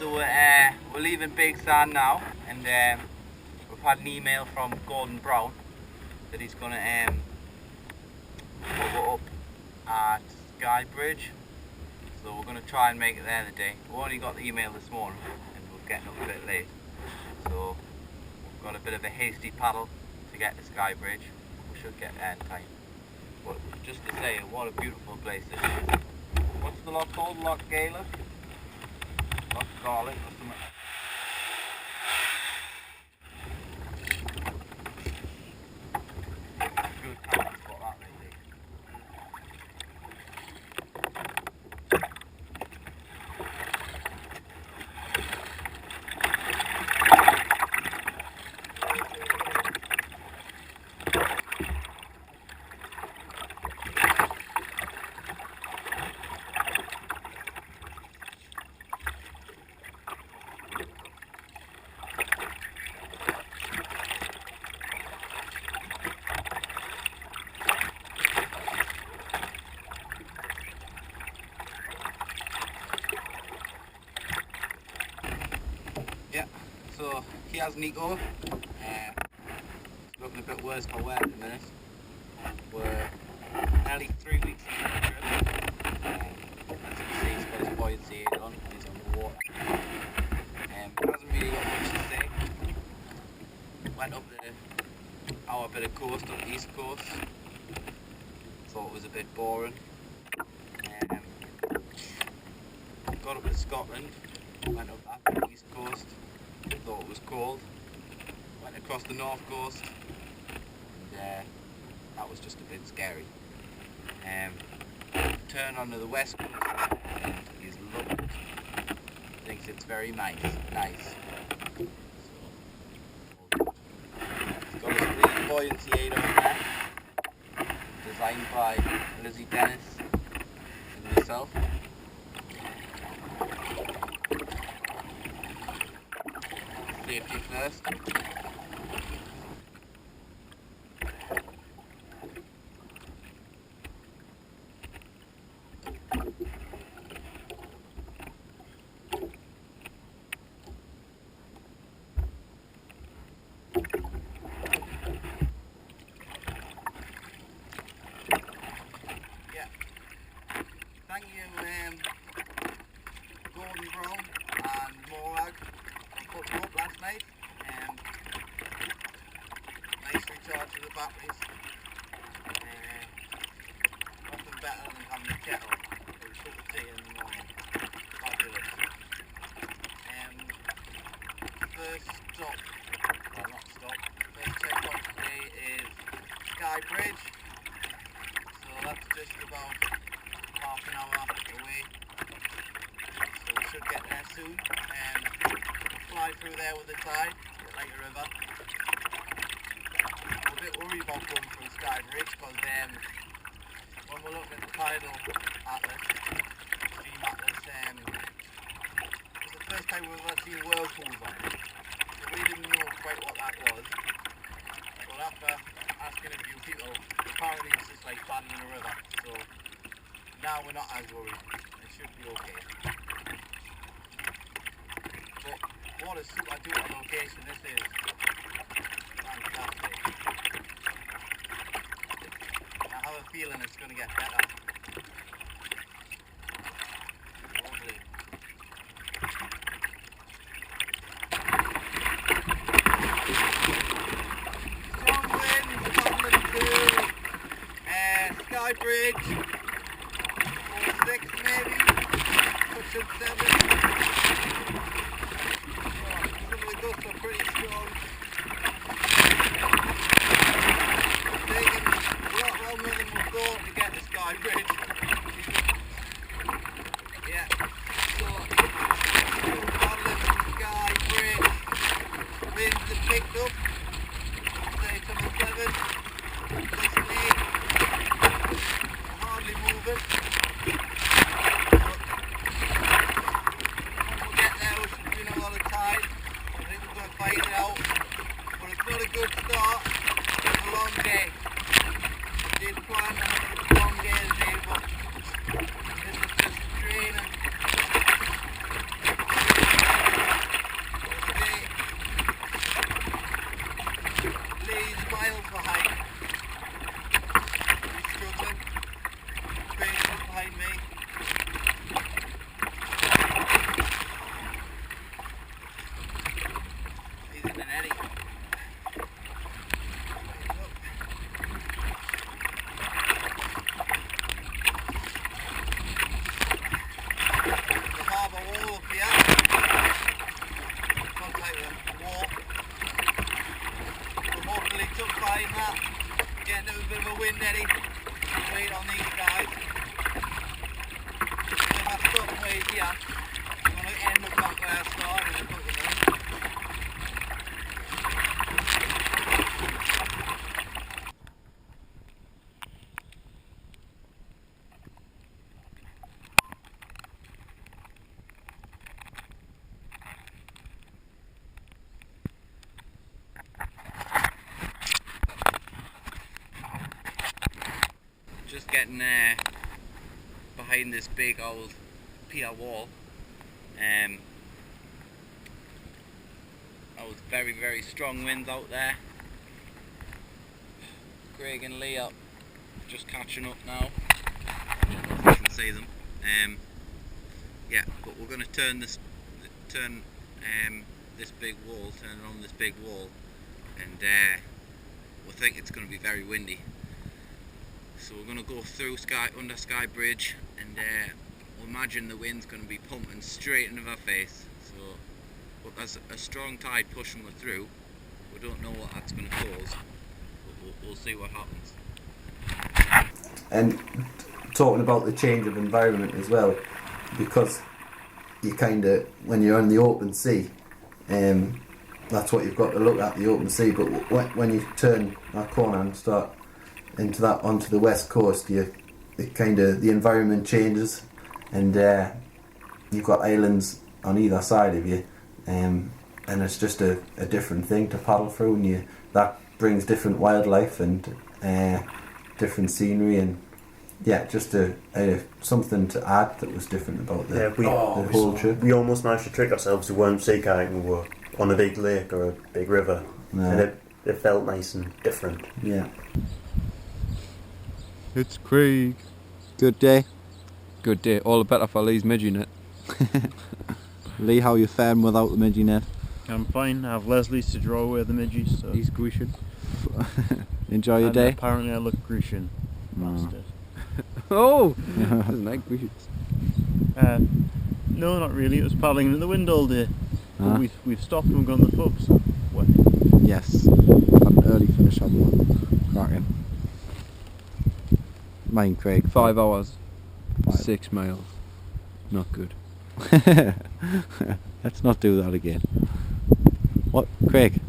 So we're leaving Big Sand now, and we've had an email from Gordon Brown that he's going to go up at Sky Bridge. So we're going to try and make it there today. We only got the email this morning and we're getting up a bit late. So we've got a bit of a hasty paddle to get to Sky Bridge. We should get there in time. But just to say, what a beautiful place this is. What's the loch called? Loch Gaelic? Loch Garlic or something. Good camping spot that really. Yeah, so here's Nico. Looking a bit worse for wear at the minute. We're nearly 3 weeks into the trip. As you can see, he's got his buoyancy aid on, he's on the water. Hasn't really got much to say. Went up our bit of coast on the east coast. Thought it was a bit boring. Got up to Scotland. Went up that east coast, thought it was cold, went across the north coast, and that was just a bit scary. Turned onto the west coast, and he's loved it. Thinks it's very nice. So, he's got his free buoyancy aid on there, designed by Lizzie Dennis and myself. Safety first. Yeah. Thank you, Gordon Brown and Morag. Put them up last night. Nice recharge of the batteries. Nothing better than having a kettle or a cup of tea in the morning. Fabulous. First stop, well not stop, first checkpoint today is Sky Bridge. So that's just about half an hour away. So we should get there soon. Fly through there with the tide, a bit like a river. I'm a bit worried about going through Sky Bridge because when we're looking at the tidal atlas, stream atlas, it's the first time we've ever seen whirlpools on it. So we didn't know quite what that was. But after asking a few people, apparently it's just like paddling in a river. So now we're not as worried. It should be okay. But what a super duper location this is. Fantastic. I have a feeling it's going to get better. Lovely. Strong winds coming to Sky Bridge. 6 maybe. Pushing 7. The gusts are pretty strong. It's taken a lot longer than we thought to get to Sky Bridge. Yeah, so still paddling to Sky Bridge. Winds have picked up. Say to the 7. This late. Hardly moving. But when we get there we should be in a lot of tide. I think we're going to fight it out, but it's not a good start. It's a long day. We did plan to have a long day today, but this is just draining. miles behind. He's struggling. Craig's up behind me. He's in an eddy. The harbour wall up here. Contact the wall. Hopefully took fine that. Getting a bit of a wind eddy. Wait on these guys. If I stop and wait here, I'm going to end up back where I started and put them in. Just getting behind this big old pier wall. That was very strong winds out there. Craig and Lee are just catching up now. I don't know if you can see them. Yeah, but we're going to turn this big wall, turn around this big wall, and we think it's going to be very windy. So we're going to go through under Sky Bridge, and we'll imagine the wind's going to be pumping straight into our face. So, but there's a strong tide pushing us through. We don't know what that's going to cause, but we'll see what happens. And talking about the change of environment as well, because you kind of, when you're on the open sea, that's what you've got to look at, the open sea. But when you turn that corner and start onto the west coast, the environment changes, and you've got islands on either side of you, and it's just a different thing to paddle through, and that brings different wildlife and different scenery, and yeah, just something to add that was different about the whole trip. We almost managed to trick ourselves. We weren't sea kayaking, we were on a big lake or a big river, and it felt nice and different. Yeah. It's Craig. Good day. Good day. All the better for Lee's midgie net. Lee, how you faring without the midgie net? I'm fine. I have Leslie's to draw away the midgies, so He's Grecian. Enjoy your day. Apparently I look Grecian. Bastard. Oh! Doesn't like Grecians. No, not really. It was paddling in the wind all day. But we've stopped and we've gone to the pub, so what? Yes. Had an early finish on one. Cracking. Mine, Craig. 5 hours. 5. 6 miles. Not good. Let's not do that again. What, Craig?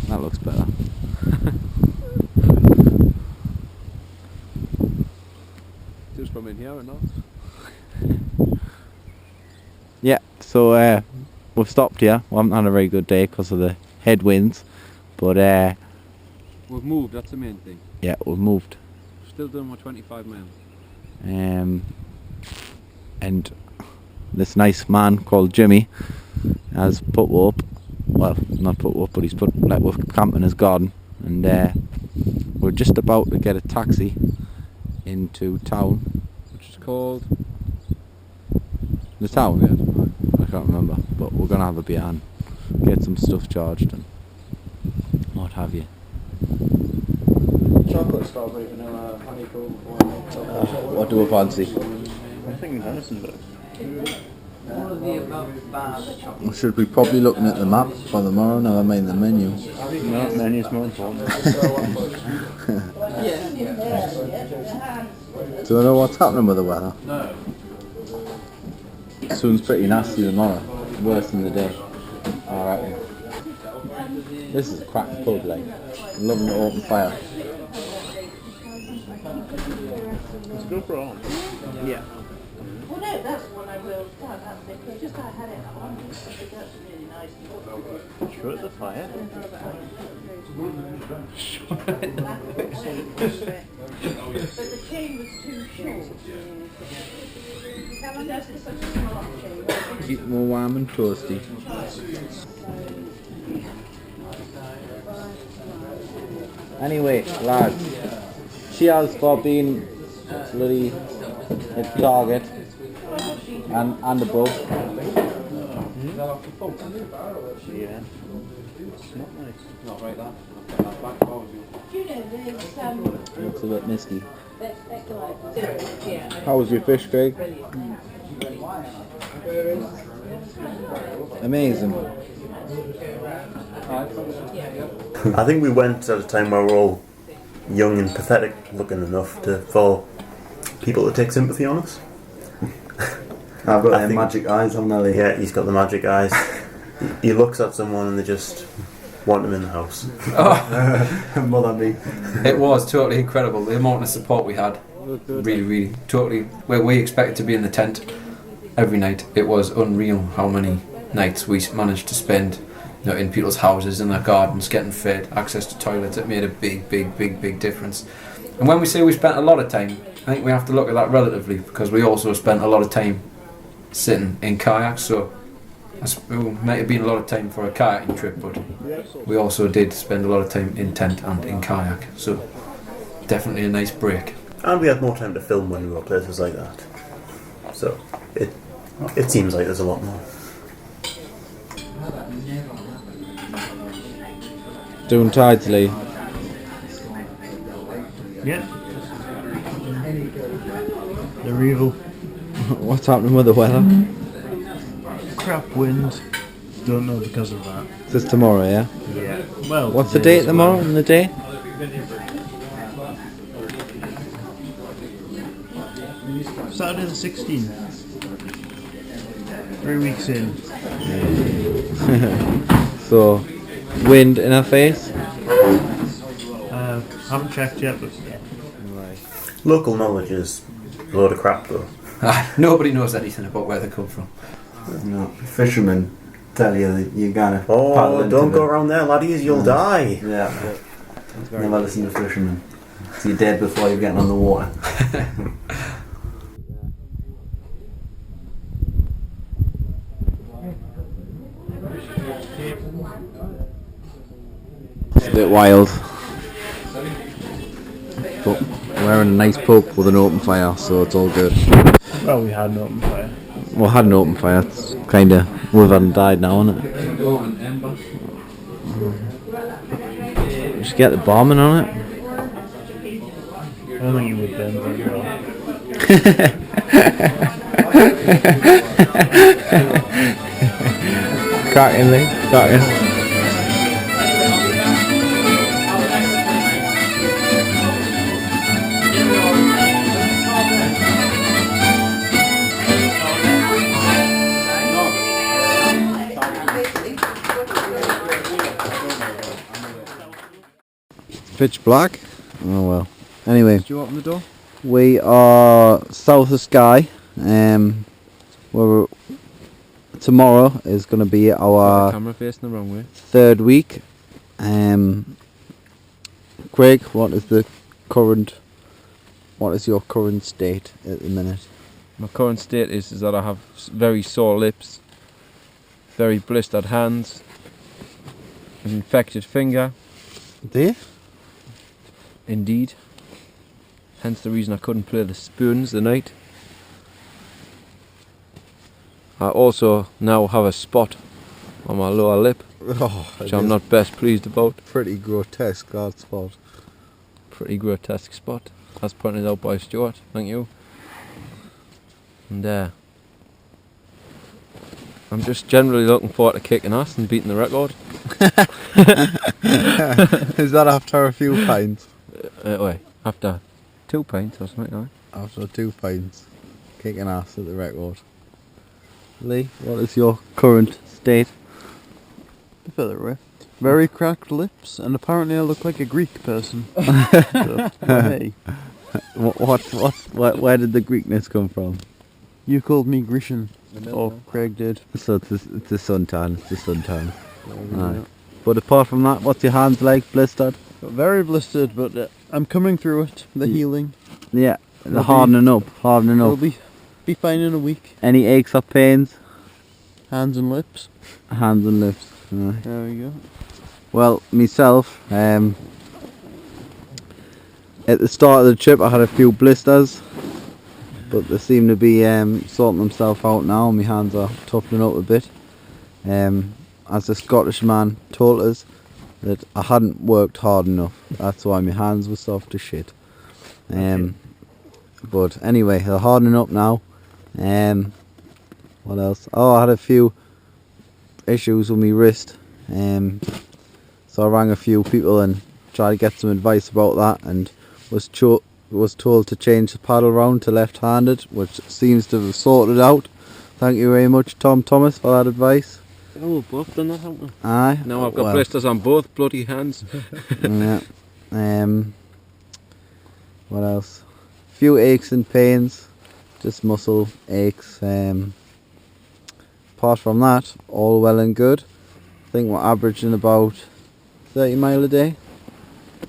That looks better. Just from in here or not? Yeah, so we've stopped here. We haven't had a very good day because of the headwinds, but We've moved, that's the main thing. yeah, we've moved. Still doing my 25 miles. And this nice man called Jimmy has put up, well, not put up, but he's let us camp in his garden, and we're just about to get a taxi into town, Which is called... the town, I can't remember, but we're gonna have a beer and get some stuff charged and what have you. Chocolate, strawberry, vanilla, honeycomb, What do we fancy? I'm thinking venison, but All of the above bar the chocolate. Should we probably looking at the map for tomorrow? Never mind the menu. no, menu's more important. Do you know what's happening with the weather? No. Sun's pretty nasty tomorrow. Worse than the day. Alright. This is a crack pub, like. I'm loving the open fire. Let's go for all. Yeah. Well, no, that's what I will start. That's it. It's just I had it on. That's really nice. Sure, it's a fire. But the chain was too short. That's such a small chain. Keep more warm and toasty. Anyway, lads, cheers for being bloody at Target and above. Yeah. Do you know there's Looks a bit misty. yeah. How was your fish, Craig? Amazing. I think we went at a time where we're all young and pathetic looking enough for people to take sympathy on us. I've got I them think- magic eyes on Nelly. Yeah, he's got the magic eyes. He looks at someone and they just want him in the house. More than me. It was totally incredible, the amount of support we had. Really, totally. Where we expected to be in the tent every night, it was unreal how many nights we managed to spend, you know, in people's houses, in their gardens, getting fed, access to toilets. It made a big difference. And when we say we spent a lot of time, I think we have to look at that relatively, because we also spent a lot of time sitting in kayaks, so it might have been a lot of time for a kayaking trip, but we also did spend a lot of time in tent and in kayak, so definitely a nice break. And we had more time to film when we were places like that. So it seems like there's a lot more. Doing tides, Lee. Yeah. They're evil. What's happening with the weather? Crap wind. Don't know because of that. This tomorrow, yeah? Yeah. Well. What's the today date as tomorrow well. and the day? Saturday the 16th. 3 weeks in. So, wind in our face? Haven't checked yet, but Local knowledge is a load of crap though. Nobody knows anything about where they come from. No, fishermen tell you that you're gonna paddle Oh, into don't the- go around there, laddies, you'll die. Yeah. Never listen to fishermen. So you're dead before you're getting on the water. It's a bit wild. But we're wearing a nice poke with an open fire, so it's all good. well, we had an open fire. Well, had an open fire, it's kinda withered and died now, isn't it? Just get the bombing on it. I don't think you would burn very well. Cracking, Lee, cracking. Pitch black? Oh well. Anyway, Did you open the door? we are south of Skye. Where tomorrow is going to be our Camera facing the wrong way. third week. Craig, what is your current state at the minute? My current state is that I have very sore lips, very blistered hands, an infected finger, Do you? indeed. Hence the reason I couldn't play the spoons the night. I also now have a spot on my lower lip, Oh, which I'm not best pleased about. pretty grotesque, that spot. Pretty grotesque spot, as pointed out by Stuart. Thank you. And I'm just generally looking forward to kicking ass and beating the record. Is that after a few pints? Wait, after 2 pints or something like After 2 pints, kicking ass at the record. Lee, what is your current state? A bit of riff. Very cracked lips, and apparently I look like a Greek person. So, hey, Where did the Greekness come from? you called me Grecian. Or Craig did. So it's the suntan, Aye. But apart from that, what's your hands like? Blistered? Got very blistered, but I'm coming through it. The healing. Yeah, the It'll hardening up. It'll be fine in a week. Any aches or pains? Hands and lips. Hands and lips. Aye. There we go. Well, myself, at the start of the trip I had a few blisters, but they seem to be sorting themselves out now. My hands are toughening up a bit. As the Scottish man told us, that I hadn't worked hard enough. That's why my hands were soft as shit. But anyway, they're hardening up now. What else? Oh, I had a few issues with my wrist. So I rang a few people and tried to get some advice about that, and was told to change the paddle round to left-handed, which seems to have sorted out. Thank you very much, Tom Thomas, for that advice. Oh, we've both done that, haven't we? Aye. Now I've got blisters on both bloody hands. Yeah. What else? Few aches and pains, just muscle aches. Apart from that, all well and good. I think we're averaging about 30 mile a day.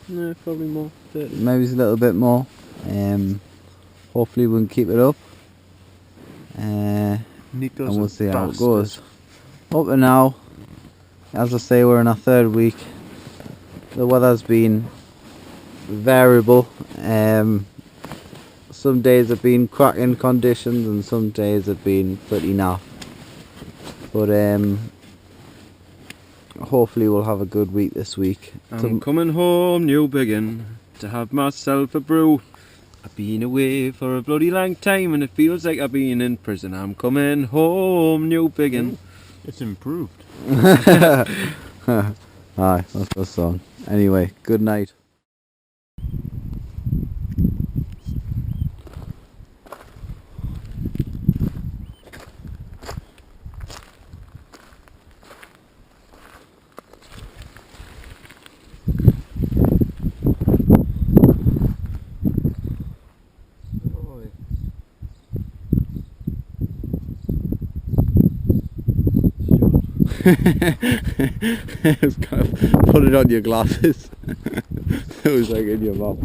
No, probably more. 30. Maybe it's a little bit more. Hopefully we can keep it up. And we'll see how it goes. Up to now, as I say, we're in our third week. The weather's been variable. Some days have been cracking conditions and some days have been pretty naff. But hopefully we'll have a good week this week. I'm coming home, Newbiggin, to have myself a brew. I've been away for a bloody long time and it feels like I've been in prison. I'm coming home, Newbiggin. It's improved. Aye, that's the song. Anyway, good night. It was kind of put it on your glasses. It was like in your mouth.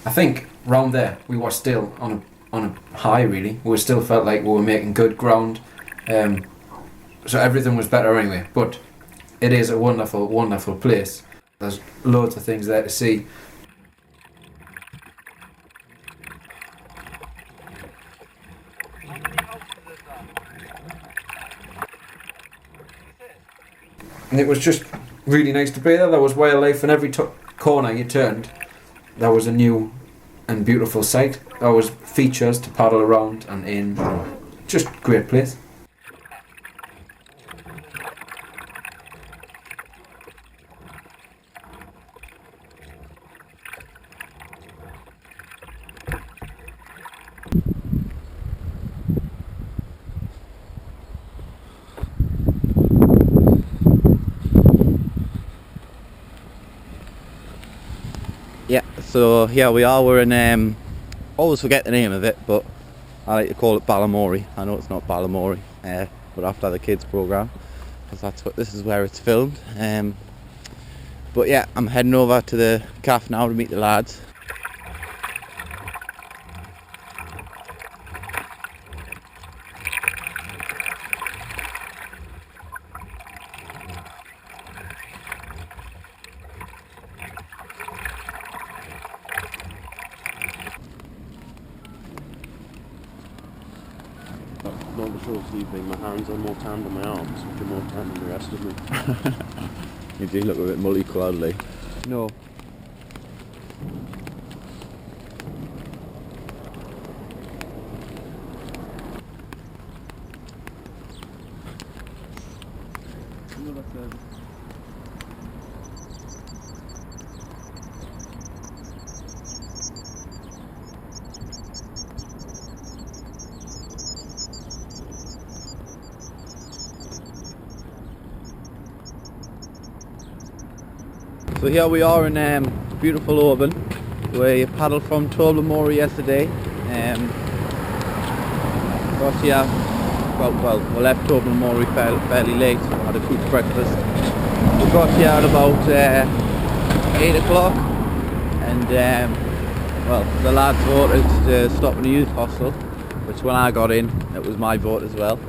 I think round there we were still on a high, really. We still felt like we were making good ground, so everything was better anyway. But it is a wonderful, wonderful place. There's loads of things there to see. And it was just really nice to be there. There was wildlife in every corner you turned. There was a new and beautiful sight. There was features to paddle around and in. Just great place. Yeah, so here we are. We're in, always forget the name of it, but I like to call it Balamory. I know it's not Balamory, but after the kids programme, because this is where it's filmed. But yeah, I'm heading over to the calf now to meet the lads. Not the short sleeving, my hands are more tanned than my arms, which are more tanned than the rest of me. You do look a bit mullicoloured, like. No. So here we are in beautiful Oban. We paddled from Tobermory yesterday. Got here, we left Tobermory fairly late, so had a quick breakfast. We got here at about 8 o'clock, and the lads voted to stop in the youth hostel, which when I got in, it was my vote as well.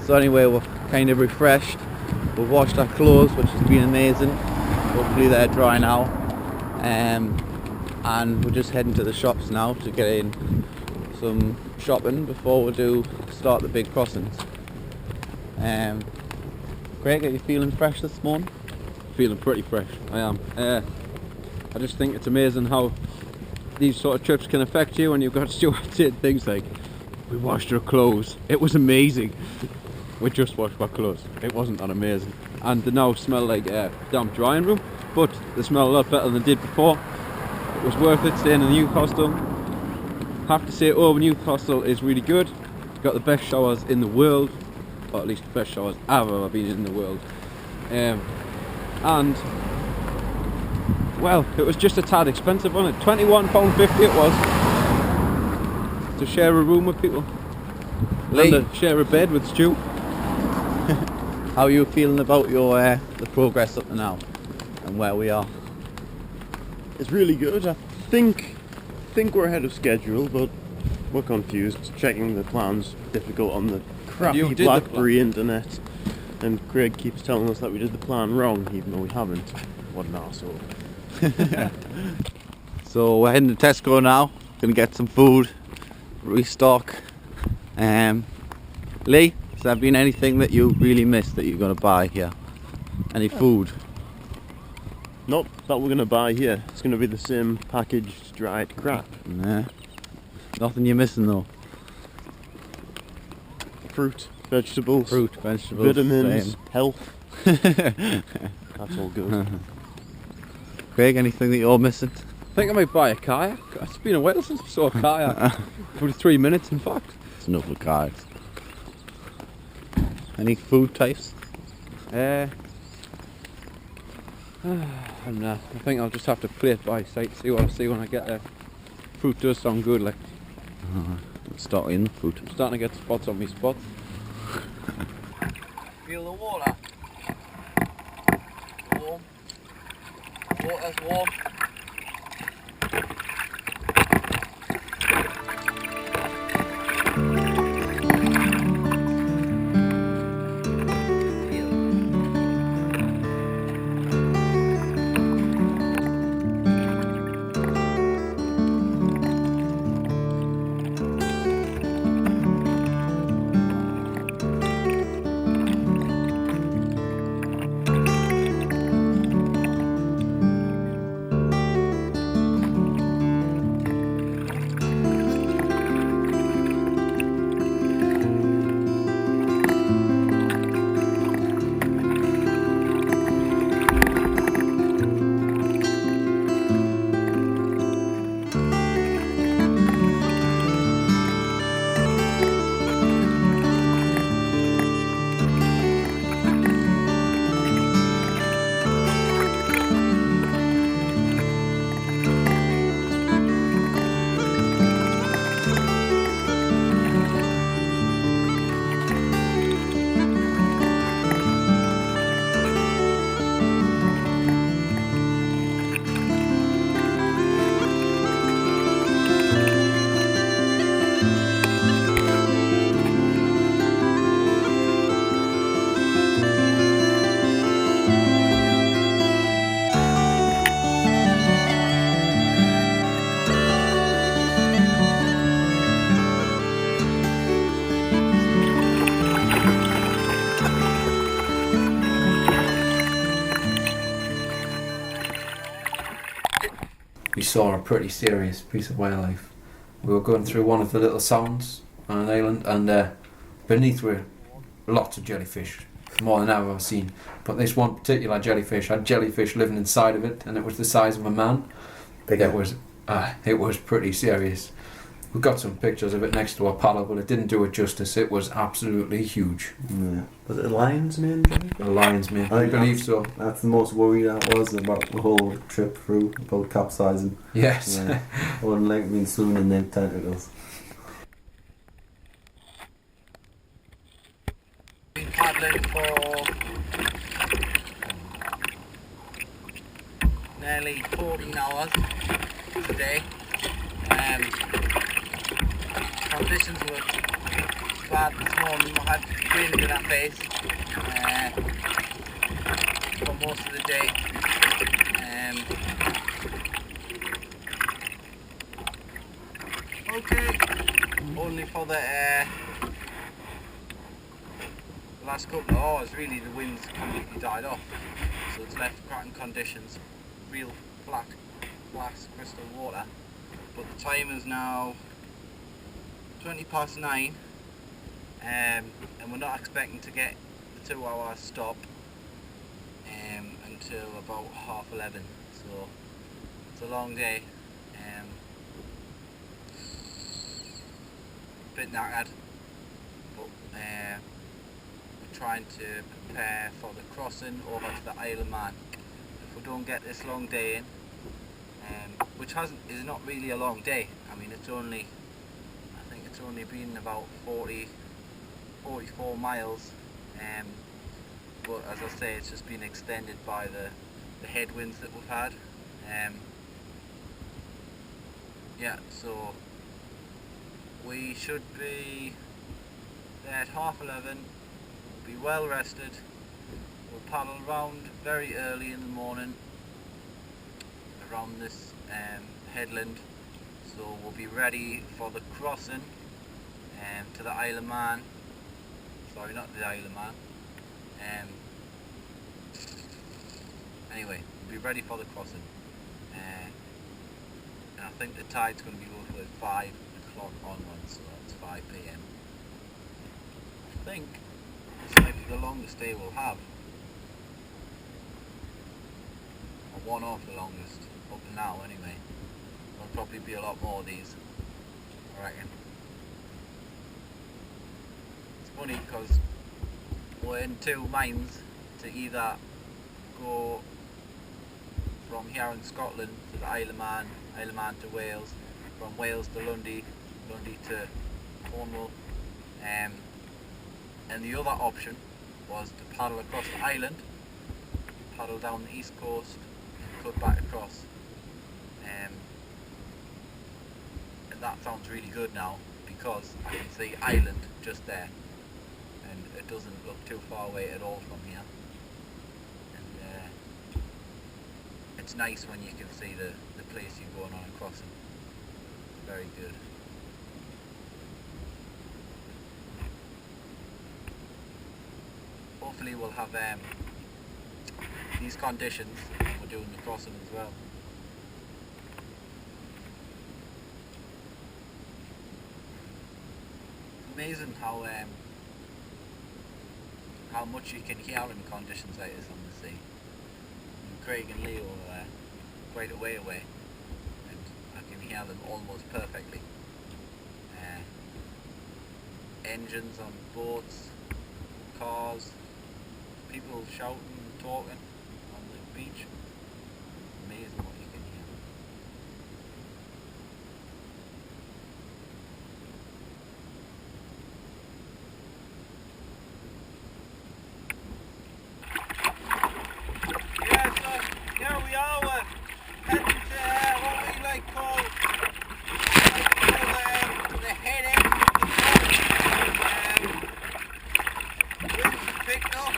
So anyway, we're kind of refreshed. We've washed our clothes, which has been amazing. Hopefully they're dry now. And we're just heading to the shops now to get in some shopping before we do start the big crossings. Craig, are you feeling fresh this morning? Feeling pretty fresh, I am. I just think it's amazing how these sort of trips can affect you when you've got Stuart saying things like, we washed our clothes, it was amazing. We just washed our clothes, it wasn't that amazing. And they now smell like a damp drying room, but they smell a lot better than they did before. It was worth it staying in the youth hostel. Have to say, Oban Youth Hostel is really good. Got the best showers in the world, or at least the best showers I've ever been in the world. And well, it was just a tad expensive, wasn't it? £21.50 it was to share a room with people. Lee, And to share a bed with Stu. how are you feeling about your the progress up to now and where we are? It's really good. I think we're ahead of schedule, but we're confused. Checking the plans difficult on the You crappy did the BlackBerry internet, and Craig keeps telling us that we did the plan wrong, even though we haven't. What an arsehole. So we're heading to Tesco now. Gonna get some food, restock. Lee, has there been anything that you really missed that you're gonna buy here? Any food? Not that we're going to buy here. It's going to be the same packaged dried crap. Nah. Nothing you're missing though. Fruit, vegetables, same. vitamins, health. That's all good. Craig, anything that you're missing? I think I might buy a kayak. It's been a while since I saw a kayak. Probably 3 minutes in fact. It's enough for kayaks. Any food types? I think I'll just have to play it by sight, see what I see when I get there. Fruit does sound good, like. Start in the food. I'm starting to get spots on me spots. Feel the water. Warm. Water's warm. We saw a pretty serious piece of wildlife. We were going through one of the little sounds on an island, and beneath were lots of jellyfish, more than I've ever seen. But this one particular jellyfish had jellyfish living inside of it, and it was the size of a man. Bigger. It was pretty serious. We got some pictures of it next to our paddle, but it didn't do it justice. It was absolutely huge. Yeah. Was it a lion's mane, Johnny? The lion's mane. I I believe so. That's the most worried I was about the whole trip through, about capsizing. Yes. Yeah. I wouldn't like being swooning in them tentacles. Been paddling for nearly 14 hours today. Conditions were bad this morning. I had wind in our face for most of the day. Okay, only for the last couple of hours really the wind's completely died off, so it's left cracking conditions, real flat glass crystal water. But the time is now 9:20, and we're not expecting to get the 2 hour stop until about 11:30, so it's a long day. Bit knackered, but we're trying to prepare for the crossing over to the Isle of Man. If we don't get this long day in, which is not really a long day. I mean, I think it's only been about 44 miles, but as I say, it's just been extended by the headwinds that we've had. Yeah, so we should be there at 11:30, be well rested. We'll paddle around very early in the morning around this headland, so we'll be ready for the crossing to the Isle of Man. Sorry, not the Isle of Man. Anyway, we'll be ready for the crossing, and I think the tide's going to be roughly 5 o'clock onwards, so it's 5 p.m. I think this might be the longest day we'll have, or one of the longest up to now anyway. There'll probably be a lot more of these, I reckon. It's funny because we're in two minds to either go from here in Scotland to the Isle of Man to Wales, from Wales to Lundy to Cornwall, and the other option was to paddle across the island, paddle down the east coast and cut back across, and that sounds really good now because I can see island just there and it doesn't look too far away at all from here, and it's nice when you can see the place you're going on and crossing. It's very good. Hopefully we'll have these conditions when we're doing the crossing as well. Amazing how much you can hear in conditions like this on the sea. And Craig and Leo are quite a way away, and I can hear them almost perfectly. Engines on boats, cars, people shouting and talking on the beach. Amazing what you can hear. Yeah, so here we are, we're heading to what we call the head end of the boat. Winds have picked up.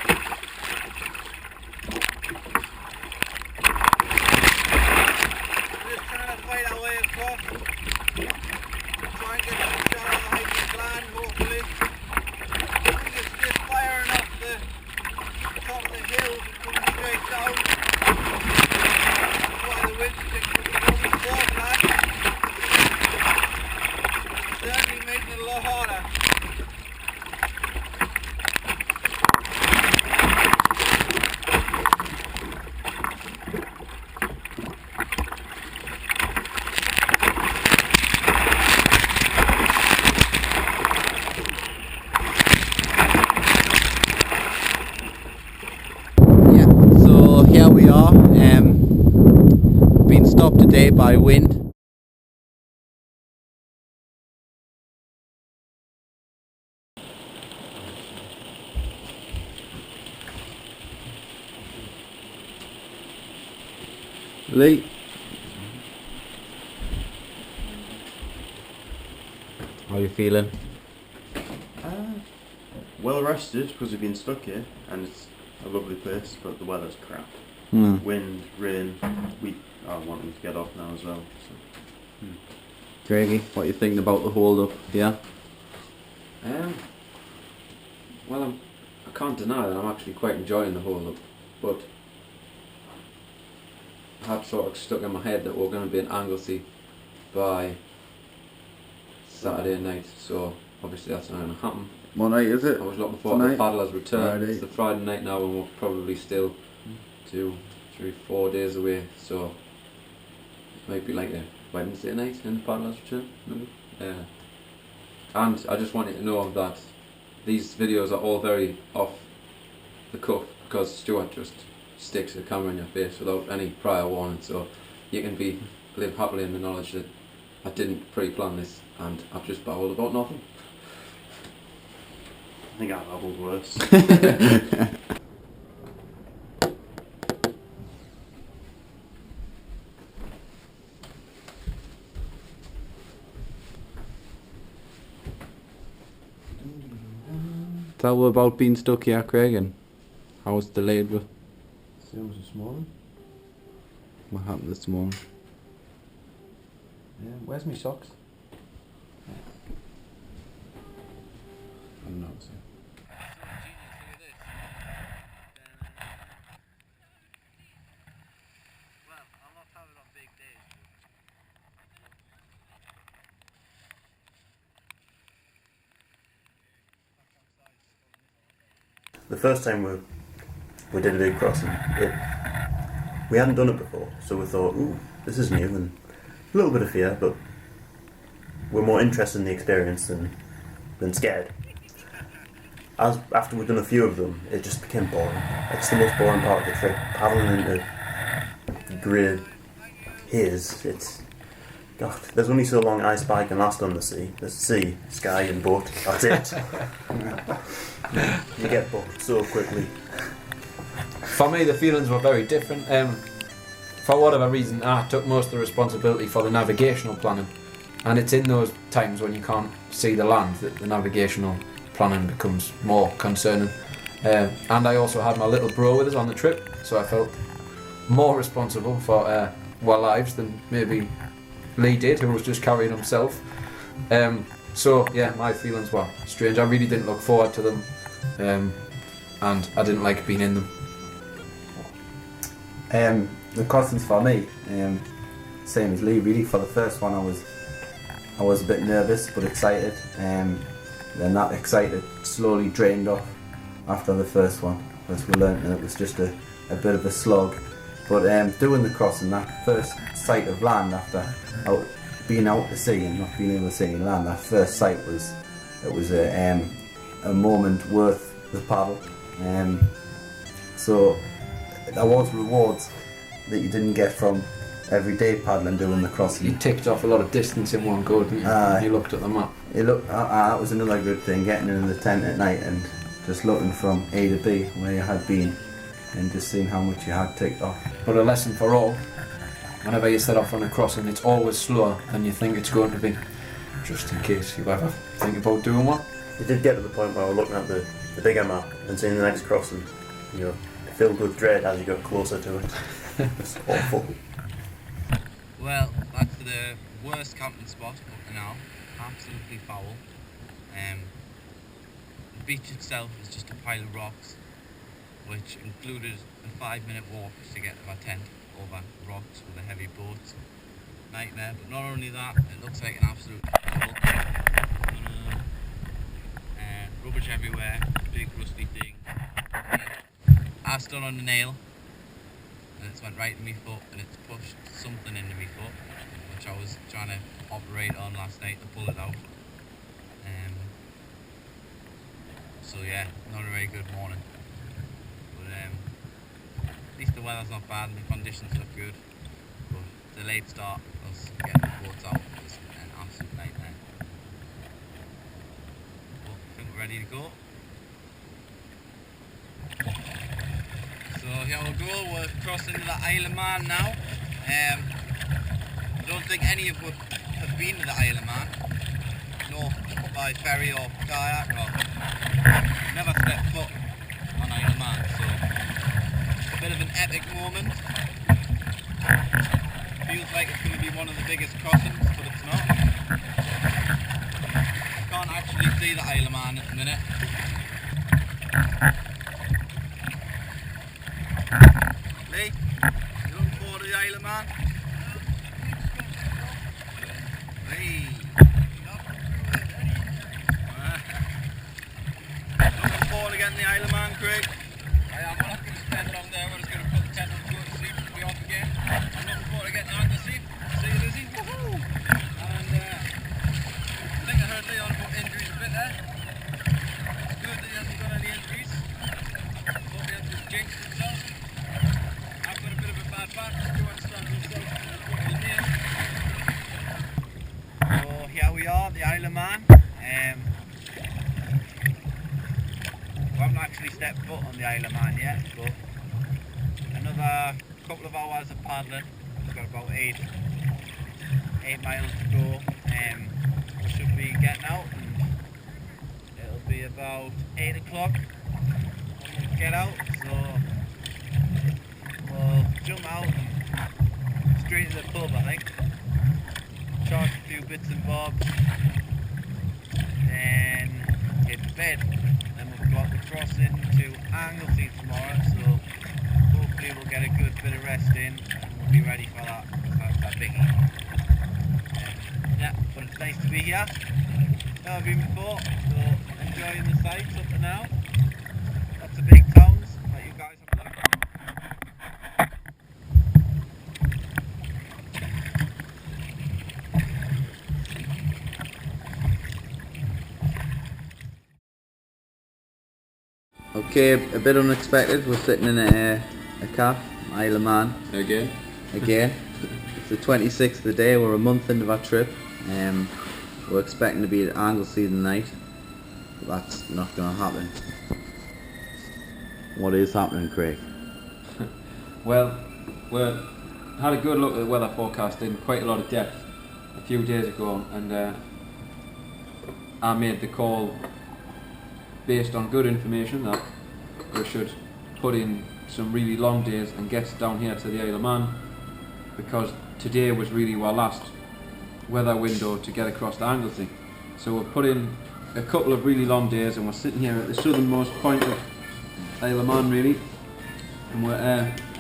swayed by wind. Lee, how are you feeling? Well rested because we've been stuck here, and it's a lovely place, but the weather's crap. Wind, rain. We are wanting to get off now as well. So. Craigie, what are you thinking about the hold up? Yeah? Well, I can't deny that I'm actually quite enjoying the hold up, but I had sort of stuck in my head that we're going to be in Anglesey by Saturday night, so obviously that's not going to happen. What night is it? I was looking forward to the paddler's return. Friday. It's the Friday night now, and we're probably still 2, 3, 4 days away, so it might be like a Wednesday night in the paddler's return, maybe. And I just want you to know that these videos are all very off the cuff, because Stuart just sticks the camera in your face without any prior warning, so you can live happily in the knowledge that I didn't pre-plan this and I've just babbled about nothing. I think I've babbled worse. Tell me about being stuck here, Craig, and how was delayed with? Same as this morning. What happened this morning? Yeah, where's my socks? I'm not seeing. The first time we did a big crossing, we hadn't done it before, so we thought, ooh, this is new, and a little bit of fear, but we're more interested in the experience than scared. After we'd done a few of them, it just became boring. It's the most boring part of the trip, paddling into grey haze. God, there's only so long ice bike can last on the sea. There's sea, sky and boat, that's it. You get bored so quickly. For me, the feelings were very different. For whatever reason, I took most of the responsibility for the navigational planning, and it's in those times when you can't see the land that the navigational planning becomes more concerning. And I also had my little bro with us on the trip, so I felt more responsible for our lives than maybe Lee did, who was just carrying himself. So yeah, my feelings were strange. I really didn't look forward to them, and I didn't like being in them. The crossings for me, same as Lee really. For the first one I was a bit nervous but excited, then that excited slowly drained off after the first one, as we learnt that it was just a bit of a slog. But doing the crossing, that first sight of land after being out to sea and not being able to see any land, that first sight was a moment worth the paddle. So there was rewards that you didn't get from everyday paddling doing the crossing. You ticked off a lot of distance in one go, didn't you? You looked at the map. That was another good thing, getting in the tent at night and just looking from A to B where you had been and just seeing how much you had ticked off. But a lesson for all, whenever you set off on a crossing, it's always slower than you think it's going to be, just in case you ever think about doing one. It did get to the point where we're looking at the bigger map and seeing the next crossing, you're filled with dread as you got closer to it. It's awful. Well, that's the worst camping spot up to now. Absolutely foul. The beach itself is just a pile of rocks, which included a 5-minute walk to get to our tent over rocks with a heavy boat. Nightmare, but not only that, it looks like an absolute puddle. Rubbish everywhere, big rusty thing. I stood on the nail and it's went right in my foot and it's pushed something into my foot, which I was trying to operate on last night to pull it out. So yeah, not a very good morning. But at least the weather's not bad and the conditions look good. But It's a late start because getting the boats out was an absolute nightmare. But I think we're ready to go. So here we go, we're crossing the Isle of Man now. I don't think any of us have been to the Isle of Man. No, by ferry or kayak, or never stepped foot on Isle of Man, so it's a bit of an epic moment. Feels like it's going to be one of the biggest crossings, but it's not. Can't actually see the Isle of Man at the minute. Lee, you looking forward to the Isle of Man? Lee. Looking forward to getting the Isle of Man, Craig? I am. We're not going to spend long there. We're just going to put the tent on, go to sleep, and be off again. I'm looking forward to getting on the sleep. See you, Lizzie. Woohoo! And I think I heard Leon about injuries a bit there. It's good that he hasn't got any injuries. Hope he hasn't just jinxed himself. I've got a bit of a bad back. Stuart stands himself in the name. So here we are, the Isle of Man. We haven't actually stepped foot on the Isle of Man yet, but another couple of hours of paddling. We've got about 8 miles to go. We should be getting out, and it'll be about 8 o'clock when we get out. So we'll jump out and straight to the pub, I think. Charge a few bits and bobs, then get to bed. Then we've got the crossing to Anglesey tomorrow, so hopefully we'll get a good bit of rest in and we'll be ready for that biggie. Yeah, but it's nice to be here. Never been before, so enjoying the sights up to now. Lots of big towns that you guys have looked. Okay, a bit unexpected. We're sitting in a calf, Isle of Man. Again. It's the 26th of the day. We're a month into our trip. We're expecting to be at Anglesey tonight, but that's not going to happen. What is happening, Craig? Well, we had a good look at the weather forecast in quite a lot of depth a few days ago, and I made the call based on good information that we should put in some really long days and get down here to the Isle of Man, because today was really our last weather window to get across to Anglesey. So we've put in a couple of really long days, and we're sitting here at the southernmost point of Isle of Man really, and we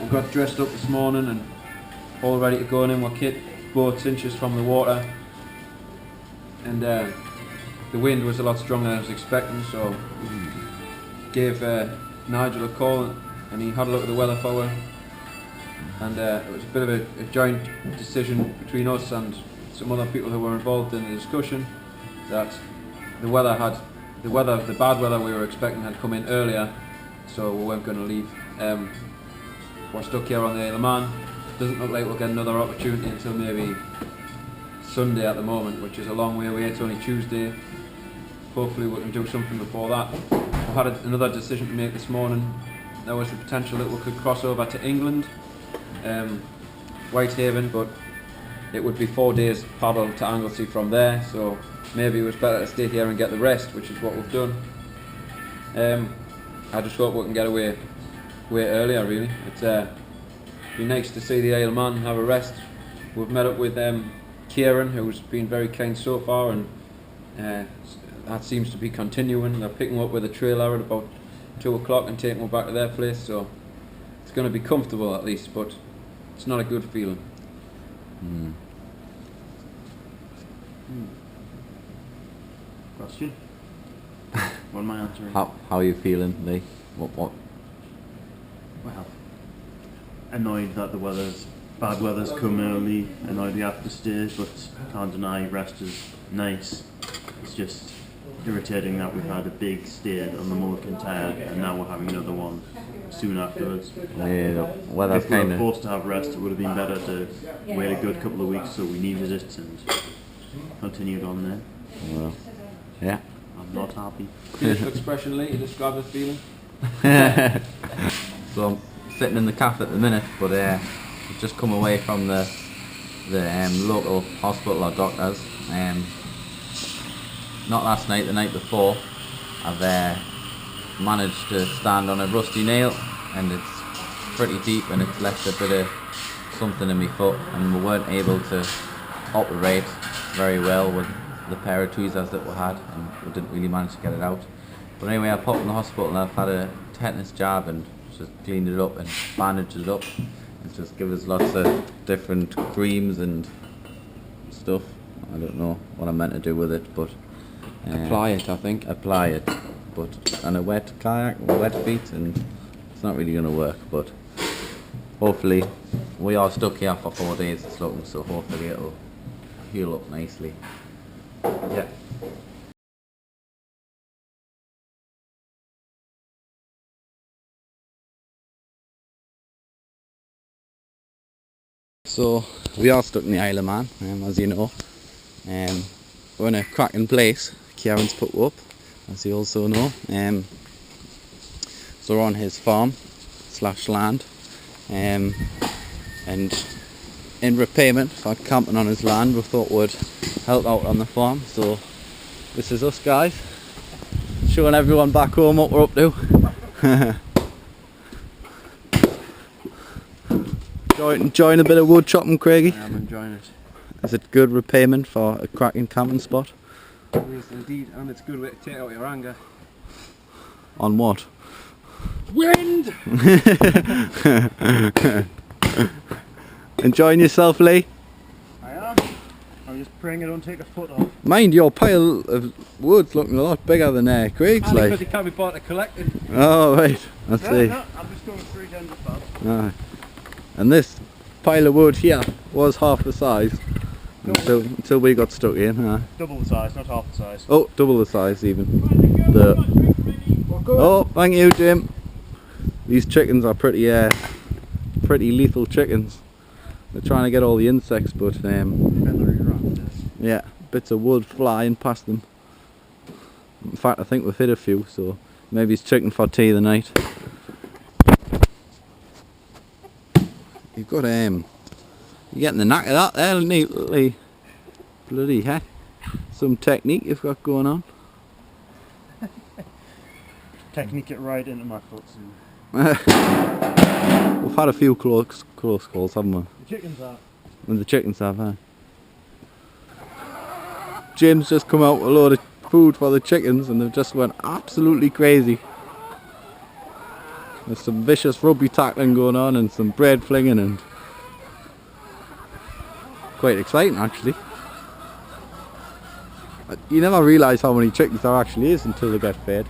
got dressed up this morning and all ready to go in our kit, boats inches from the water, and the wind was a lot stronger than I was expecting, so gave Nigel a call and he had a look at the weather for us, and it was a bit of a joint decision between us and some other people who were involved in the discussion that the bad weather we were expecting had come in earlier, so we weren't going to leave. We're stuck here on the Isle of Man. Doesn't look like we'll get another opportunity until maybe Sunday at the moment, which is a long way away. It's only Tuesday. Hopefully we can do something before that. We had another decision to make this morning. There was the potential that we could cross over to England, Whitehaven, but it would be 4 days paddle to Anglesey from there, so maybe it was better to stay here and get the rest, which is what we've done. I just hope we can get away way earlier really. It's be nice to see the Isle of Man and have a rest. We've met up with Kieran, who's been very kind so far, and that seems to be continuing. They're picking up with a trailer at about 2 o'clock and taking them back to their place, so it's going to be comfortable at least, but it's not a good feeling. Question? What am I answering? How are you feeling, Lee? What? Well, annoyed that bad weather's come early, annoyed we have to stay, but can't deny rest is nice. It's just irritating that we've had a big stay on the Mullican Tire and now we're having another one soon afterwards. Yeah, the weather's If we were kind of. forced to have rest, it would have been better to wait a good couple of weeks, so we needed it and continued on there. Well, yeah. I'm not happy. Facial expression, Lee, you describe the feeling. So I'm sitting in the cafe at the minute, but I've just come away from the local hospital or doctors. Not last night, the night before. I've managed to stand on a rusty nail, and it's pretty deep, and it's left a bit of something in my foot, and we weren't able to operate very well with the pair of tweezers that we had, and we didn't really manage to get it out. But anyway, I popped in the hospital and I've had a tetanus jab and just cleaned it up and bandaged it up and just give us lots of different creams and stuff. I don't know what I'm meant to do with it, but apply it, I think. Apply it, but on a wet kayak, wet feet, and it's not really going to work. But hopefully, we are stuck here for 4 days. It's looking, so hopefully it'll heal up nicely. Yeah. So we are stuck in the Isle of Man, as you know. We're in a cracking place. Kieran's put up, as you also know. So we're on his farm / land, and in repayment for camping on his land, we thought we'd help out on the farm. So this is us guys, showing everyone back home what we're up to. Enjoying a bit of wood chopping, Craigie? I am enjoying it. Is it good repayment for a cracking camping spot? Yes, indeed, and it's a good way to take out your anger. On what? Wind! Enjoying yourself, Lee? I am. I'm just praying I don't take a foot off. Mind your pile of wood's looking a lot bigger than Craig's, Because like. he can't be bought to collecting. Oh, right. I see. No, I'm just going straight down the path. Aye. And this pile of wood here was half the size until we got stuck in. Double the size, not half the size. Oh, double the size even. Oh, thank you, Jim. These chickens are pretty lethal chickens. They're trying to get all the insects, but yeah, bits of wood flying past them. In fact, I think we've hit a few, so maybe it's chicken for tea tonight. You've got you're getting the knack of that there, neatly. Bloody heck. Some technique you've got going on. Technique it right into my foot soon. We've had a few close calls, haven't we? The chickens are. And the chickens have, Jim's just come out with a load of food for the chickens and they've just went absolutely crazy. There's some vicious rugby tackling going on and some bread flinging and quite exciting actually. You never realise how many chickens there actually is until they get fed.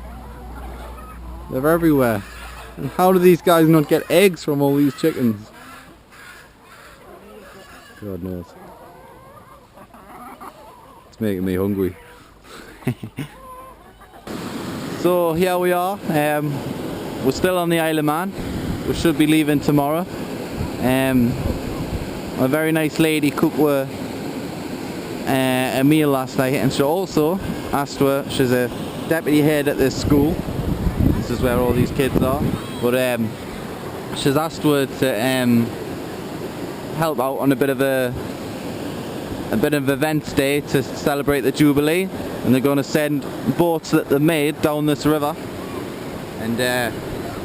They're everywhere. And how do these guys not get eggs from all these chickens? God knows. It's making me hungry. So here we are. We're still on the Isle of Man. We should be leaving tomorrow. A very nice lady cooked a meal last night, and she also asked her. She's a deputy head at this school. This is where all these kids are. But she's asked her to help out on a bit of events day to celebrate the Jubilee, and they're going to send boats that they made down this river, and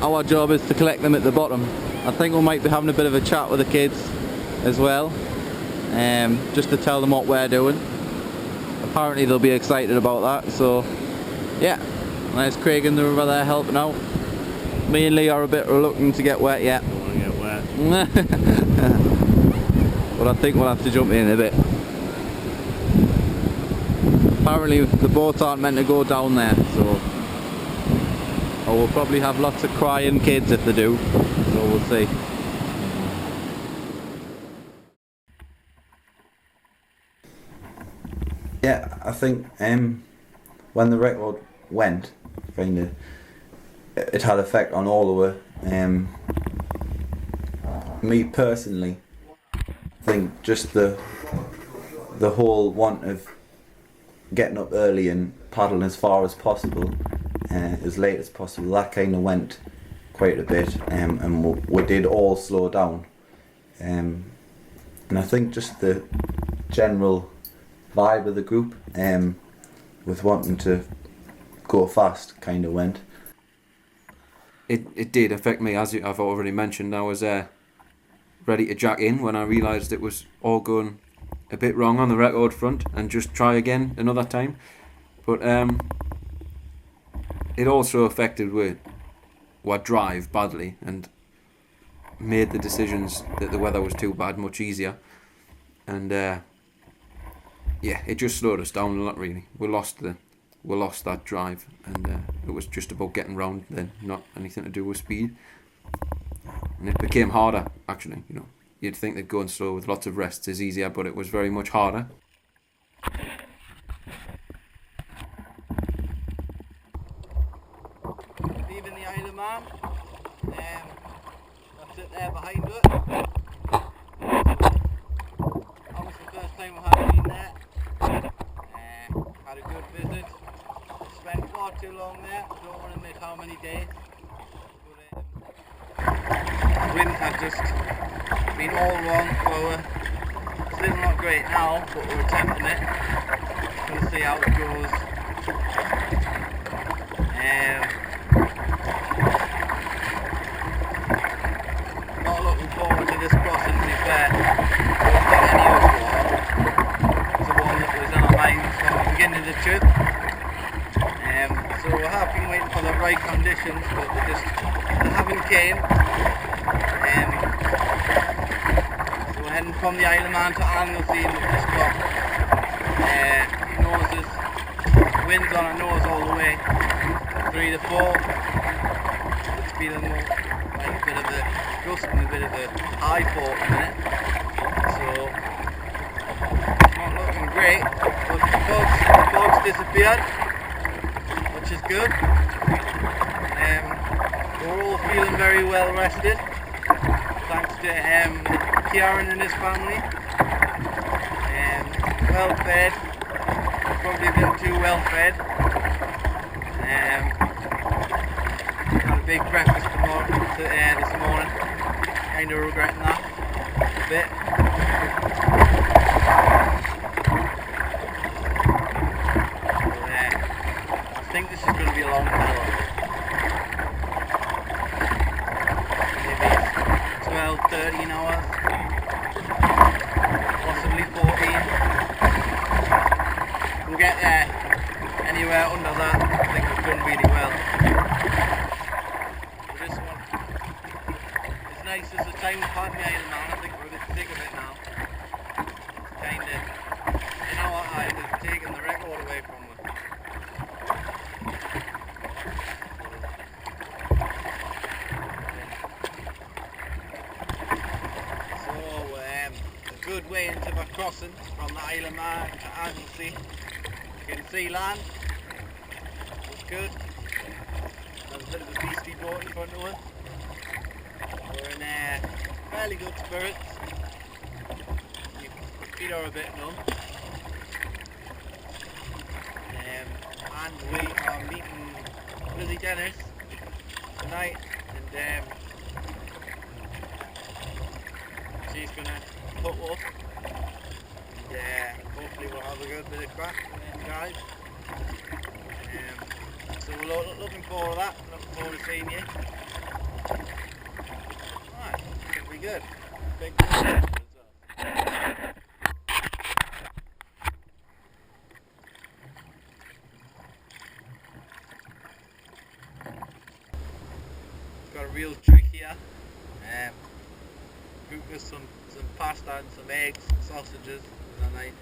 our job is to collect them at the bottom. I think we might be having a bit of a chat with the kids as well, just to tell them what we're doing. Apparently they'll be excited about that, so yeah, there's Craig in the river there helping out. Me and Lee are a bit reluctant to get wet yet. Don't want to get wet. But I think we'll have to jump in a bit. Apparently the boats aren't meant to go down there, so we'll probably have lots of crying kids if they do, so we'll see. Yeah, I think when the record went, kind of, it had effect on all of Me personally, think just the whole want of getting up early and paddling as far as possible, as late as possible, that kind of went quite a bit, and we did all slow down, and I think just the general vibe of the group, with wanting to go fast, kind of went. It did affect me, as I've already mentioned. I was ready to jack in when I realised it was all going a bit wrong on the record front and just try again another time. But it also affected our drive badly and made the decisions that the weather was too bad much easier. And yeah, it just slowed us down a lot, really. We lost that drive, and it was just about getting round then, not anything to do with speed. And it became harder, actually. You know, you'd think that going slow with lots of rests is easier, but it was very much harder. Leaving the Isle of Man. That's it there behind it. That was the first time I had been there. Had a good visit. Spent far too long there. I don't want to admit how many days. But wind had just been all wrong for us. Still not great now, but we're attempting it. We'll see how it goes. Not looking forward to this crossing, to be fair. I don't think any of us were. It's the one that was on our minds from the beginning of the trip. So we have been waiting for the right conditions, but they haven't came. So we're heading from the Isle of Man to Anglesey, and we've just got noses, winds on our nose all the way, 3 to 4. It's feeling more like a bit of a gust and a bit of a high fall at the minute. So it's not looking great, but the fog's disappeared, which is good. We're all feeling very well rested, thanks to Kieran and his family. Well fed, probably a bit too well fed. Had a big breakfast this morning, kind of regretting that a bit. I think this is going to be a long paddle. Maybe 12, 13 hours, possibly 14. We'll get there. Anywhere under that, I think we've done really well. But this one, as nice as the time we've had in the Isle of Man, I think we're a bit sick of it now. It's kind of, in our eyes, it's taken the record away from us. A good way into the crossing from the Isle of Man to Anglesey. You can see land. Looks good. There's a bit of a beastie boat in front of us. We're in fairly good spirits. Your feet are a bit numb. And we are meeting Lizzie Dennis tonight, and she's gonna put up, and hopefully we'll have a good bit of crack with them guys. So we're looking forward to that, looking forward to seeing you. Alright, should be good. Big got a real treat here. Cooked us some pasta and some eggs and sausages the other night.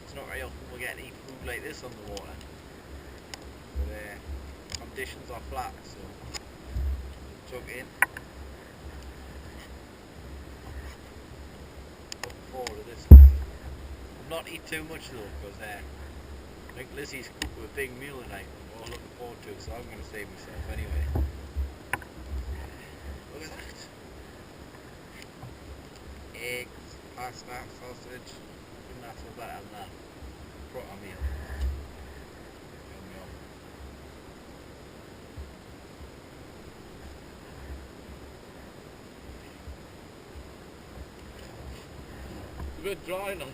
It's not very often we'll get to eat food like this on the water. But conditions are flat, so we'll chug in. Looking forward to this one. I'll not eat too much though, because I think Lizzie's cooked a big meal tonight. We're all looking forward to it, so I'm going to save myself anyway. Look at that. Eggs, pasta, sausage. Couldn't ask for better than that. Proper meal. Yum yum. A bit dry now.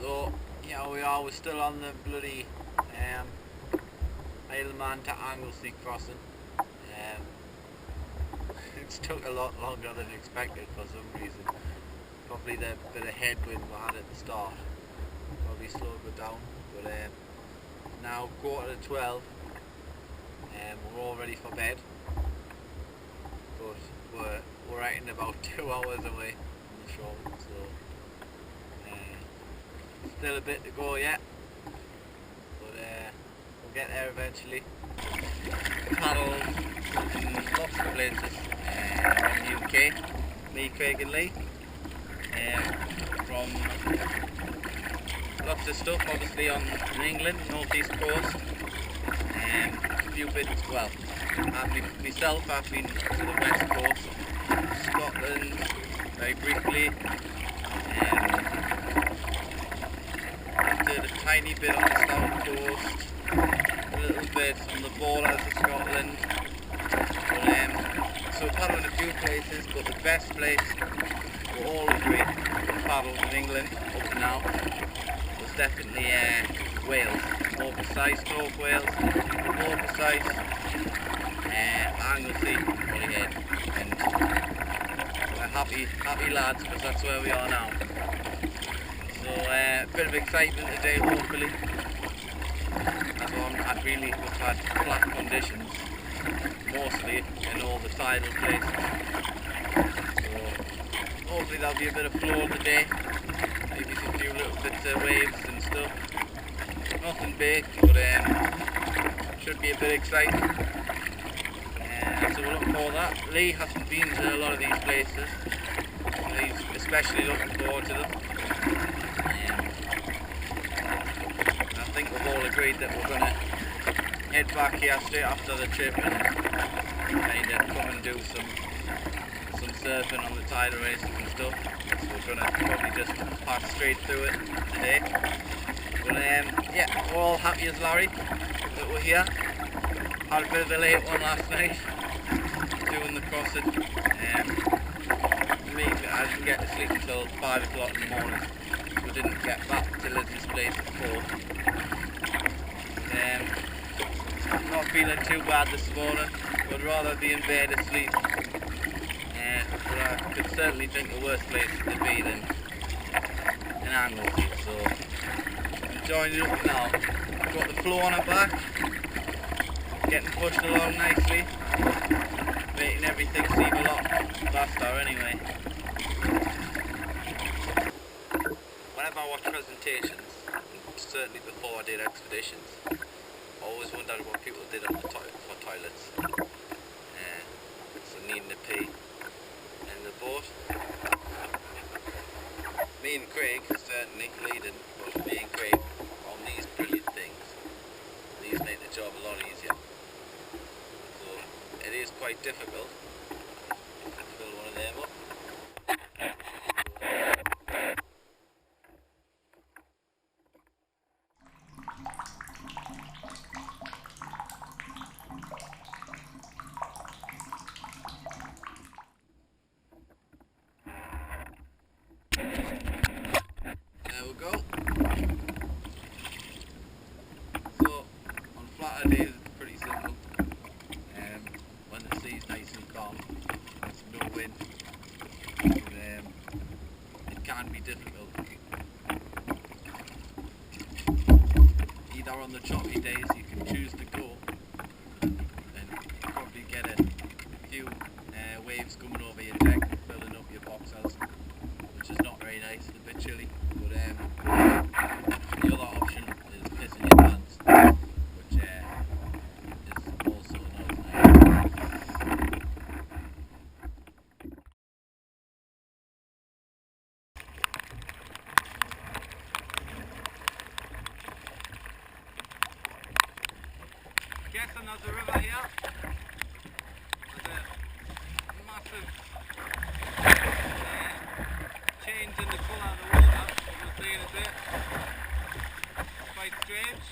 So, yeah, we're still on the bloody Isleman to Anglesey crossing. It's took a lot longer than expected for some reason. Probably the bit of headwind we had at the start probably slowed it down. But now 11:45, we're all ready for bed. But we're out in about 2 hours away from the shore, so still a bit to go yet. But we'll get there eventually. Paddled in lots of places in the UK. Me, Craig and Lee. From lots of stuff obviously on in England, northeast coast. A few bits, well, myself I've been to the west coast, Scotland very briefly. Did a tiny bit on the south coast, a little bit on the borders of Scotland. But, so we paddled in a few places, but the best place we all agreed to paddle in England up to now was definitely Wales. More precise, North Wales, more precise, Anglesey, Holyhead. And we're happy lads, because that's where we are now. So a bit of excitement today, hopefully. As well, we've had flat conditions, mostly in all the tidal places. So hopefully there'll be a bit of flow today, maybe a few little bits of waves and stuff. Nothing big, but should be a bit exciting. So we'll look for that. Lee hasn't been to a lot of these places, so he's especially looking forward to them. I think we've all agreed that we're going to head back here straight after the trip and kind of come and do some surfing on the tidal races and stuff. So we're going to probably just pass straight through it today. But yeah, we're all happy as Larry that we're here. Had a bit of a late one last night doing the crossing. I didn't get to sleep until 5 o'clock in the morning. We didn't get back to Lizzie's place at 4. Not feeling too bad this morning. Would rather be in bed asleep. But I could certainly think the worst place to be than in Anglesey. So enjoying it up now. Got the flow on our back. Getting pushed along nicely. Making everything seem a lot faster anyway. Whenever I watch presentations, certainly before I did expeditions, I always wondered what people did on the for toilets. So needing to pee in the boat. Me and Craig certainly leading, but me and Craig on these brilliant things. These make the job a lot easier. So it is quite difficult to fill one of them up. There we go. So on flatter days it's pretty simple. When the sea's nice and calm, there's no wind, it can be difficult. Either on the choppy days you can choose to go and probably get a few waves coming over your deck and filling up your boxers, which is not very nice, it's a bit chilly. But the other option is pissing your pants, which is also not nice. There's a river here. There's a massive change in the colour of the water, as we'll see in a bit. It's quite strange.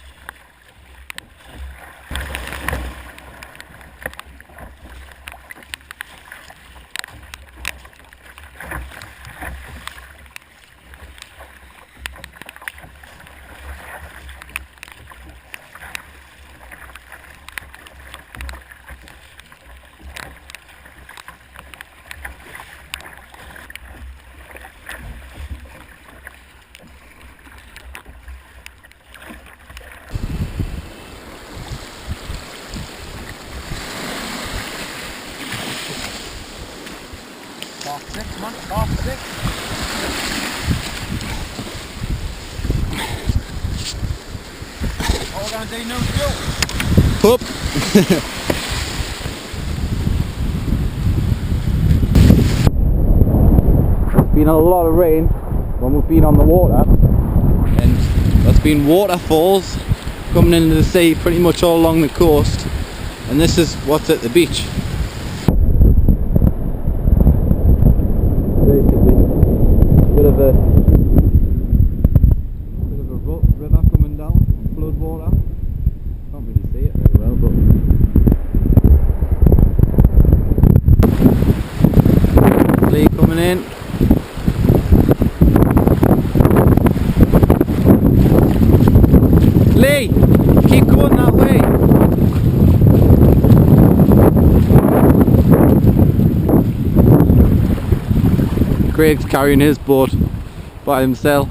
Half 6, man, half 6. What we're going to do now, Stuart? Up. It's been a lot of rain when we've been on the water, and there's been waterfalls coming into the sea pretty much all along the coast, and this is what's at the beach. Bit of a river coming down, flood water. Can't really see it very well, but Lee coming in. Lee, keep going that way. Craig's carrying his boat by himself.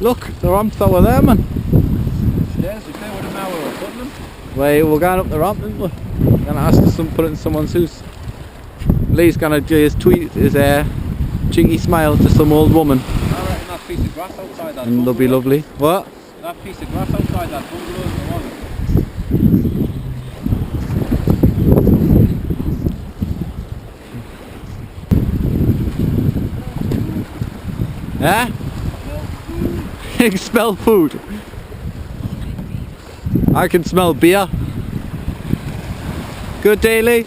Look, the ramps over there, man. Stairs, if they would have now we're putting them. Wait, we're going up the ramp, aren't we? Gonna ask us to put it in someone's house. Lee's gonna do his cheeky smile to some old woman. I reckon that piece of grass outside that And they'll be lovely. What? That piece of grass outside that bungalow is the one. Eh? You can smell food. I can smell beer. Good day, Lee.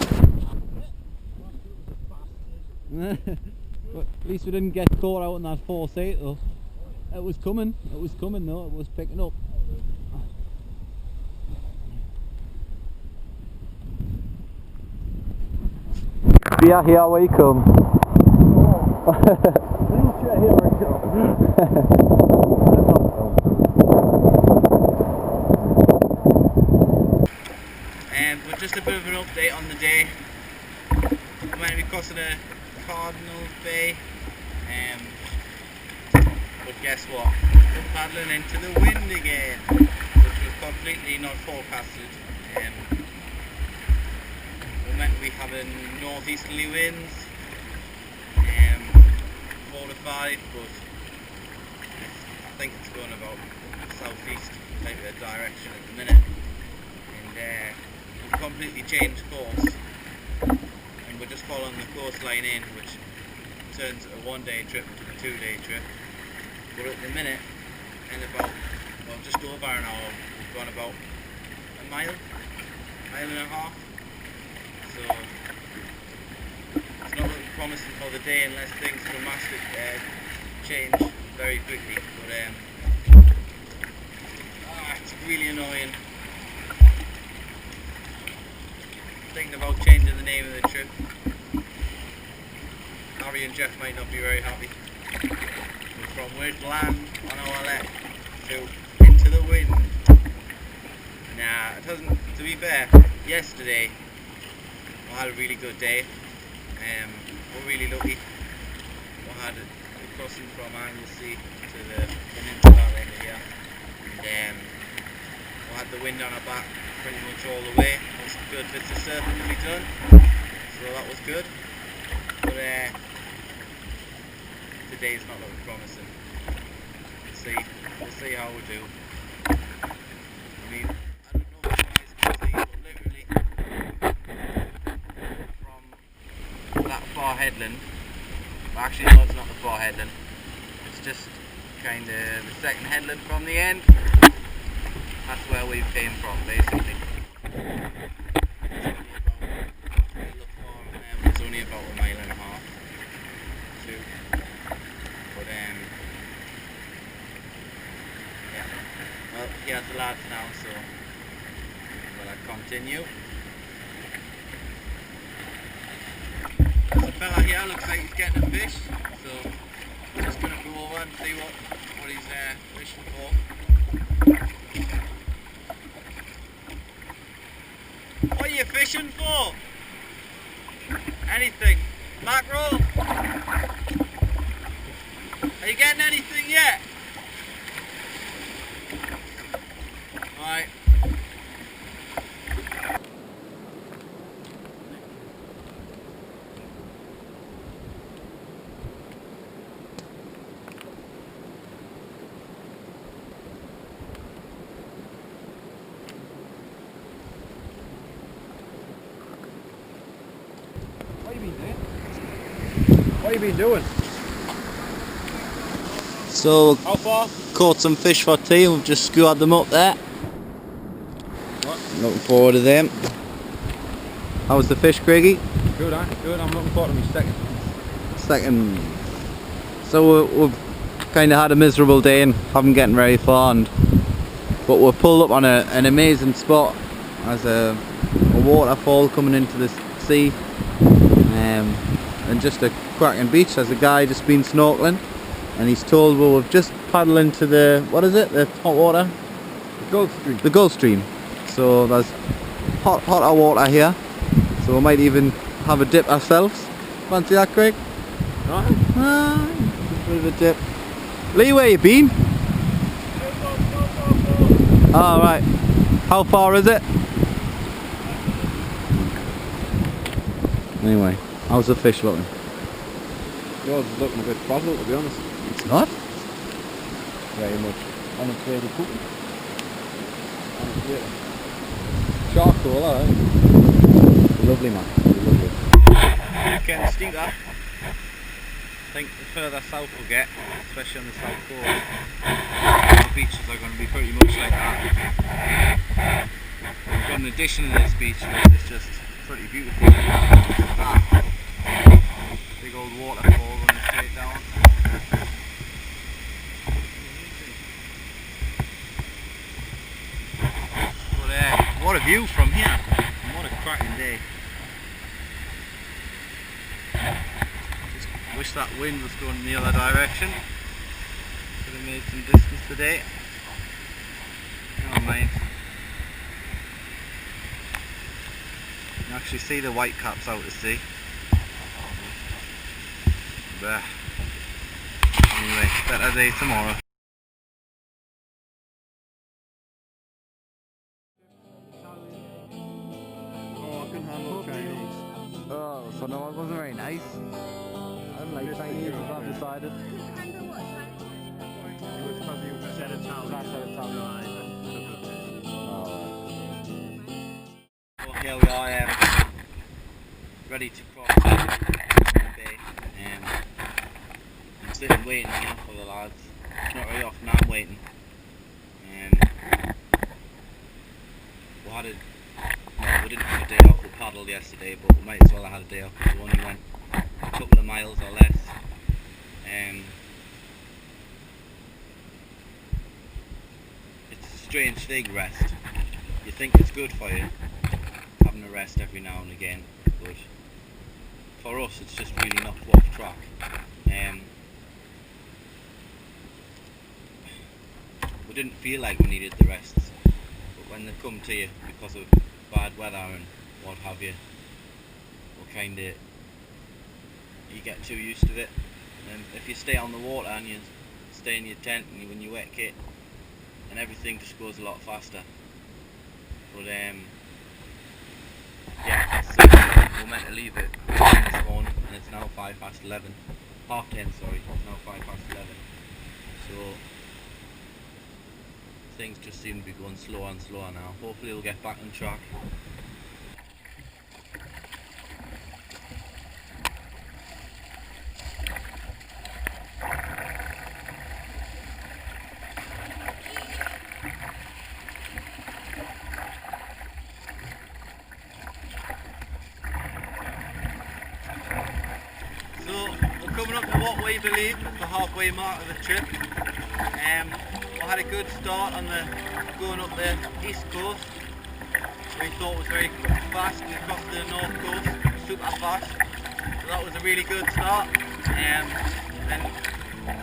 But at least we didn't get caught out in that 4-seat though. It was coming though, it was picking up. Beer, here we come. But just a bit of an update on the day. I'm going to be crossing a Cardinal Bay, but guess what? We're paddling into the wind again, which was completely not forecasted. We're meant to be having northeasterly winds, 4 to 5, but I think it's going about southeast type of direction at the minute, and we've completely changed course, and we're just following the coastline in, which turns a 1-day trip into a 2-day trip. But at the minute, in about, well, just over an hour, we've gone about a mile and a half. So it's not looking promising for the day unless things dramatically change very quickly. But it's really annoying. Thinking about changing the name of the trip. Harry and Jeff might not be very happy. We're from land on our left to into the wind. Nah, it hasn't. To be fair, yesterday I had a really good day. We're really lucky. We had a crossing from Anglesey to the peninsula end here, and we had the wind on our back pretty much all the way. There was some good bits of surfing to be done, so that was good. But today's not looking promising. We'll see how we do. I mean, I don't know if you guys can see, but literally from that far headland, well, actually no, it's not the far headland, it's just kind of the second headland from the end. That's where we came from, basically. It's only about a mile and a half, 2. But yeah. Well, here's the lads now, so will I continue? There's a fella here, looks like he's getting a fish, so I'm just gonna go over and see what he's fishing for. What are you fishing for? Anything? Mackerel? Are you getting anything yet? Alright. What have you been doing? So, How far? caught some fish for tea and we've just skewered them up there. Looking forward to them. How was the fish, Craigie? Good, huh? Good. I'm looking forward to my Second. So we've kind of had a miserable day and haven't gotten very far, but we're pulled up on an amazing spot. There's a waterfall coming into the sea, and just a cracking beach. There's a guy just been snorkeling, and he's told we've just paddled into the, what is it, the hot water? The Gulf Stream. The Gulf Stream. So there's hotter water here, so we might even have a dip ourselves. Fancy that, Craig? Right. A bit of a dip. Lee, where you been? Oh, right. How far is it? Anyway, how's the fish looking? Yours is looking a bit frazzled, to be honest. It's not. Very much on its way to cooking. On its way to charcoal, alright. Lovely, man. Lovely. Getting steep, that. I think the further south we'll get, especially on the south coast, the beaches are going to be pretty much like that. We've got an addition to this beach which is just pretty beautiful. Big old waterfall running straight down. But what a view from here, and what a cracking day. Wish that wind was going in the other direction. Could have made some distance today. Never mind. You can actually see the white caps out to sea. But anyway, better day tomorrow. Oh, I couldn't handle Chinese. Oh, so no, it wasn't very nice. I don't like Chinese, as I've decided. It was because you said Italian. Well, here we are, ready to cross the bay. I'm sitting waiting here for the lads. It's not very often I'm waiting. We didn't have a day off. We paddled yesterday, but we might as well have had a day off because we only went a couple of miles or less. It's a strange thing, rest. You think it's good for you, having a rest every now and again, but for us it's just really knocked off track. We didn't feel like we needed the rests, but when they come to you because of bad weather and what have you, you get too used to it. And if you stay on the water and you stay in your tent and when you wet kit, and everything just goes a lot faster. But yeah, so we're meant to leave it this morning and it's now 11:05, sorry, it's now 11:05. So things just seem to be going slower and slower now. Hopefully we'll get back on track. coming up to what we believe is the halfway mark of the trip. We had a good start on the going up the east coast. We thought it was very fast. We crossed the north coast, super fast. So that was a really good start. Then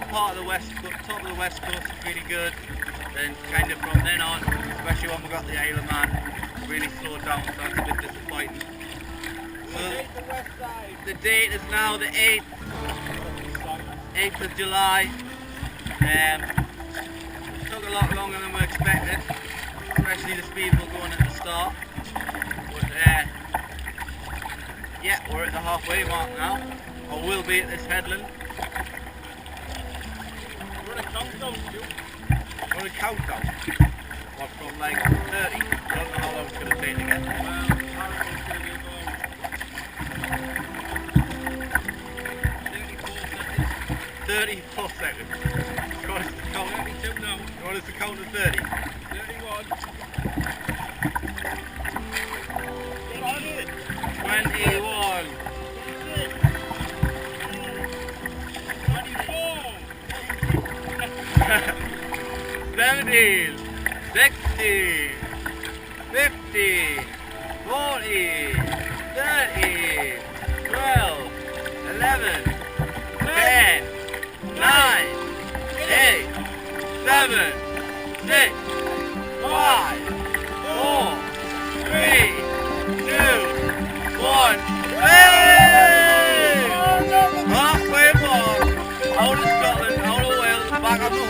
part of the top of the west coast was really good. Then kind of from then on, especially when we got the Isle of Man, really slowed down. So that's a bit disappointing. So the date is now the 8th of July. Took a lot longer than we expected, especially the speed we're going at the start. But yeah, we're at the halfway mark now, or will be at this headland. We're on a countdown, Stu. We're on a countdown. What, from like 30? I don't know how long it's going to take to get there. 34 seconds. You want us to count 32 now? You want us to count to 30? 31. 21. 17. 16. 15. 14. 13. 12. 11. 10. 9, 8, 7, 6, 5, 4, 3, 2, 1. Hey! Halfway mark. Out of Scotland, out of Wales, back on the